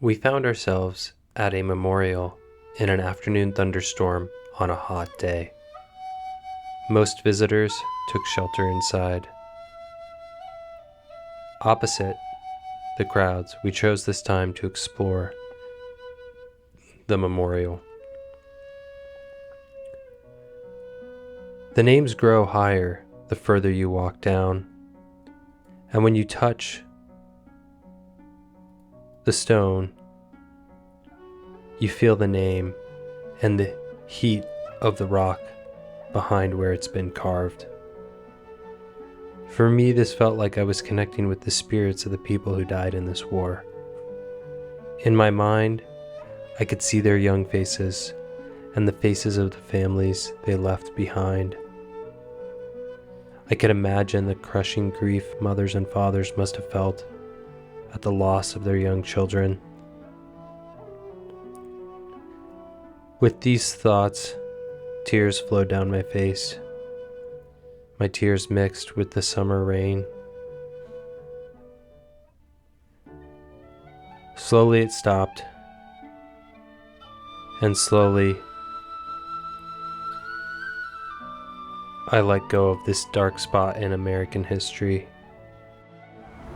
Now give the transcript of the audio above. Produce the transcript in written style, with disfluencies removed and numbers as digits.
We found ourselves at a memorial in an afternoon thunderstorm on a hot day. Most visitors took shelter inside. Opposite the crowds, we chose this time to explore the memorial. The names grow higher the further you walk down, and when you touch the stone, you feel the name and the heat of the rock behind where it's been carved. For me, this felt like I was connecting with the spirits of the people who died in this war. In my mind, I could see their young faces and the faces of the families they left behind. I could imagine the crushing grief mothers and fathers must have felt at the loss of their young children. With these thoughts, tears flowed down my face. My tears mixed with the summer rain. Slowly it stopped, and slowly I let go of this dark spot in American history.